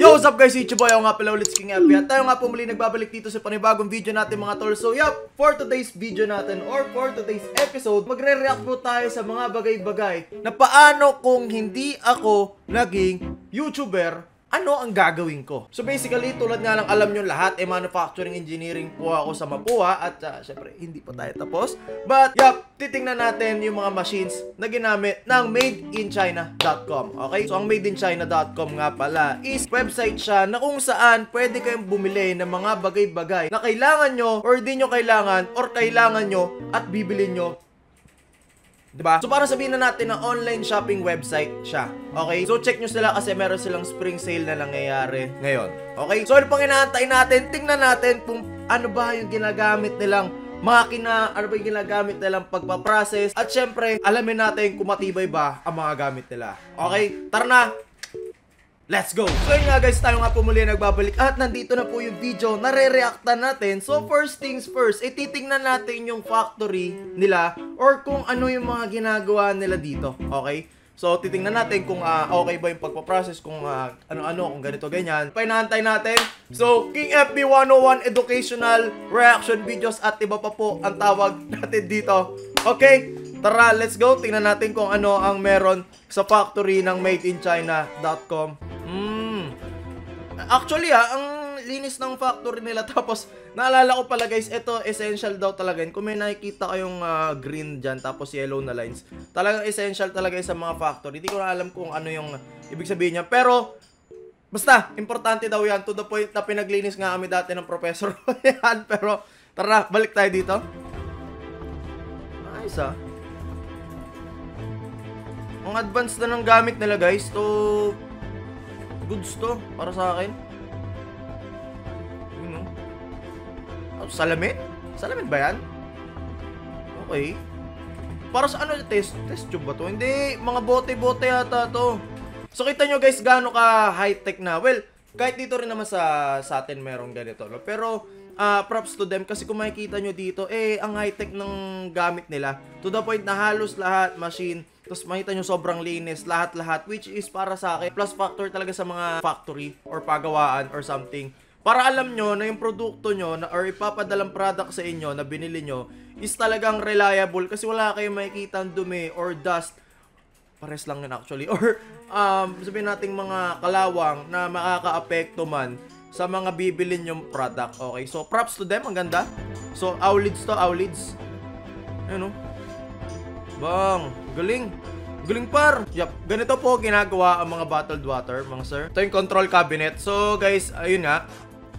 Yo, what's up guys? YouTube boy, ako nga pala ulit si King FB. At tayo nga po muli nagbabalik dito sa panibagong video natin mga tol. So yup, for today's video natin or for today's episode, magre-react po tayo sa mga bagay-bagay na paano kung hindi ako naging YouTuber, ano ang gagawin ko? So basically, tulad nga ng alam nyo lahat, manufacturing engineering po ako sa Mapua at syempre, hindi pa tayo tapos. But, yup, titingnan natin yung mga machines na ginamit ng madeinchina.com. Okay? So, ang madeinchina.com nga pala is website siya na kung saan pwede kayong bumili ng mga bagay-bagay na kailangan nyo or di nyo kailangan or kailangan nyo at bibili nyo. Diba? So, para sabihin na natin na online shopping website siya. Okay? So, check nyo sila kasi meron silang spring sale na nangyayari ngayon. Okay? So, ano pang inaantay natin? Tingnan natin kung ano ba yung ginagamit nilang makina, ano ba yung ginagamit nilang pagpaprocess. At syempre, alamin natin kung matibay ba ang mga gamit nila. Okay? Tara na! Let's go! So yun nga guys, tayo nga po muli nagbabalik at nandito na po yung video na re-reactan natin. So first things first, titingnan natin yung factory nila or kung ano yung mga ginagawa nila dito. Okay? So titingnan natin kung okay ba yung pagpaprocess, kung ano-ano, kung ganito ganyan. Painaantay natin. So King FB 101 educational reaction videos at iba pa po ang tawag natin dito. Okay? Tara, let's go. Tingnan natin kung ano ang meron sa factory ng madeinchina.com. Actually ang linis ng factory nila. Tapos naalala ko pala guys, ito essential daw talaga. Kung may nakikita kayong green dyan tapos yellow na lines, talagang essential talaga sa mga factory. Hindi ko na alam kung ano yung ibig sabihin niya, pero basta importante daw yan, to the point na pinaglinis nga kami dati ng professor yan. Pero tara, balik tayo dito. Nice ang advanced na ng gamit nila guys. To goods to para sa akin. Yun salamin? Salamin ba yan? Okay. Para sa ano? Test tube ba to? Hindi, mga bote-bote yata to. So kita nyo guys gaano ka high-tech na. Well, kahit dito rin naman sa atin merong ganito, no? Pero props to them kasi kung makikita nyo dito, ang high-tech ng gamit nila. To the point na halos lahat machine. Tapos makita nyo sobrang linis, lahat-lahat, which is para sa akin, plus factor talaga sa mga factory or pagawaan or something. Para alam nyo na yung produkto nyo na, or ipapadalang product sa inyo na binili nyo is talagang reliable kasi wala kayong makikita ang dumi or dust. Pares lang yun actually. Or sabihin nating mga kalawang na makaka-apekto man sa mga bibilin yung product. Okay, so props to them, ang ganda. So, Aulids to, Aulids. Ayun bang, galing. Galing par. Yup, ganito po ginagawa ang mga bottled water, mga sir. Ito yung control cabinet. So guys, ayun nga.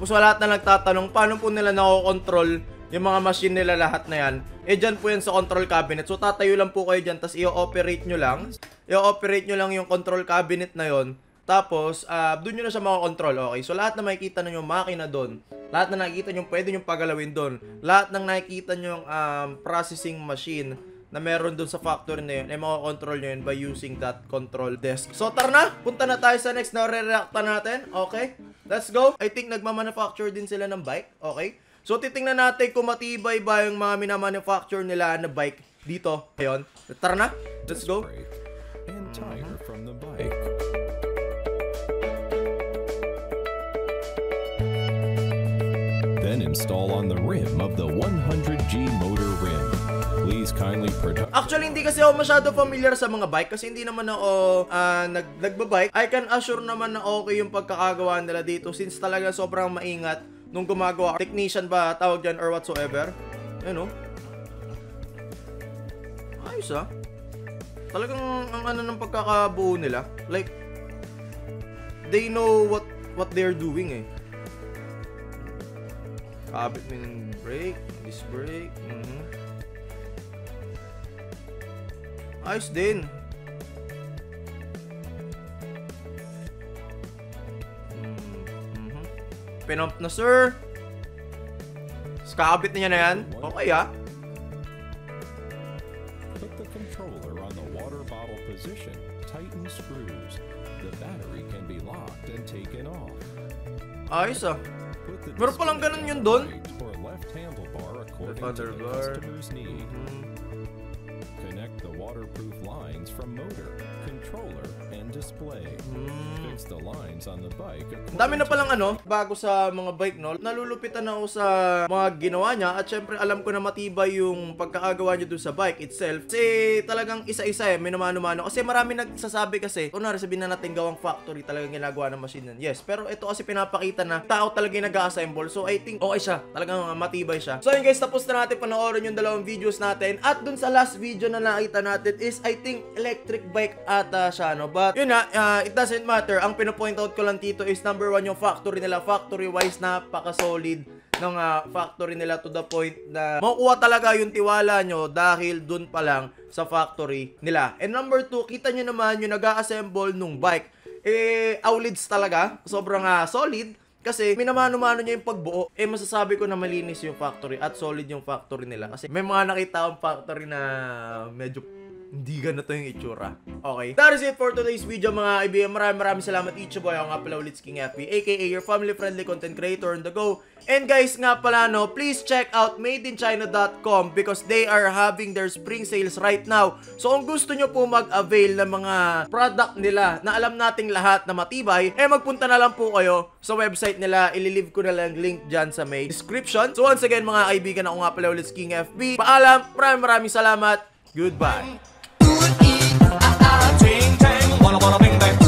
Puso lahat na nagtatanong, paano po nila nako-control yung mga machine nila lahat na yan? Dyan po yan sa control cabinet. So tatayo lang po kayo dyan, tapos i-operate nyo lang. I-operate nyo lang yung control cabinet na yon. Tapos, doon nyo na siya makakontrol. Okay, so lahat na makikita nyo yung makina doon. Lahat na nakikita nyo pwede nyo pagalawin doon. Lahat ng nakikita nyo yung processing machine na meron dun sa factory na yun, makakontrol nyo yun by using that control desk. So, tara na! Punta na tayo sa next na re-reacta natin. Okay? Let's go! I think nagmamanufacture din sila ng bike. Okay? So, titingnan natin kung matibay ba yung mga minamanufacture nila na bike dito. Ayun. Tara na! Let's go! And tire from the bike. Then install on the rim of the 100G motor rim. Please kindly product. Actually, hindi kasi ako masyado familiar sa mga bike kasi hindi naman ako nagbabike. I can assure naman na okay yung pagkakagawa nila dito since talaga sobrang maingat nung gumagawa. Technician ba tawag dyan or whatsoever. Ayun ayos talagang ang ano ng pagkakabuo nila. Like, they know what they're doing Kabit mo yung brake, this brake. Ayos din. Pinump na sir. Kakabit niya na yan. Okay Put the controller on the water bottle position. Tighten screws. The battery can be locked and taken off. Ayos meron palang ganun yun doon. Or left handlebar according to the customer's need. Connect the waterproof lines from motor, controller, and display. Fix the lines on the bike. Ang dami na palang bago sa mga bike, no? Nalulupitan na ako sa mga ginawa niya at syempre alam ko na matibay yung pagkakagawa niya dun sa bike itself. Kasi talagang isa-isa may namano-mano. Kasi marami nagsasabi kasi, kunwari sabihin na natin gawang factory talagang ginagawa ng machine nun. Yes, pero ito kasi pinapakita na tao talaga yung nag-assemble. So I think okay siya. Talagang matibay siya. So yun guys, tapos na natin panoorin yung dalawang videos natin. At dun sa last video na nakita natin is I think electric bike ata siya, no? But yun na, it doesn't matter. Ang pinapoint out ko lang dito is number 1 yung factory nila. Factory wise, napaka-solid ng factory nila to the point na makukuha talaga yung tiwala nyo dahil dun pa lang sa factory nila. And number 2, kita nyo naman yung nag-assemble nung bike. Aulids talaga. Sobrang solid. Kasi minamano-mano niya yung pagbuo. Masasabi ko na malinis yung factory at solid yung factory nila. Kasi may mga nakita akong factory na medyo hindi ganito yung itsura. Okay. That is it for today's video mga kaibigan. Maraming salamat each boy. Ako nga pala ulit King FB, aka your family-friendly content creator on the go. And guys nga pala no, please check out madeinchina.com because they are having their spring sales right now. So kung gusto nyo po mag-avail ng mga product nila na alam nating lahat na matibay, magpunta na lang po kayo sa website nila. Ililive ko na lang link dyan sa may description. So once again mga kaibigan, ako nga pala ulit King FB. Paalam, maraming salamat. Goodbye. Ting tang, wanna bing bang.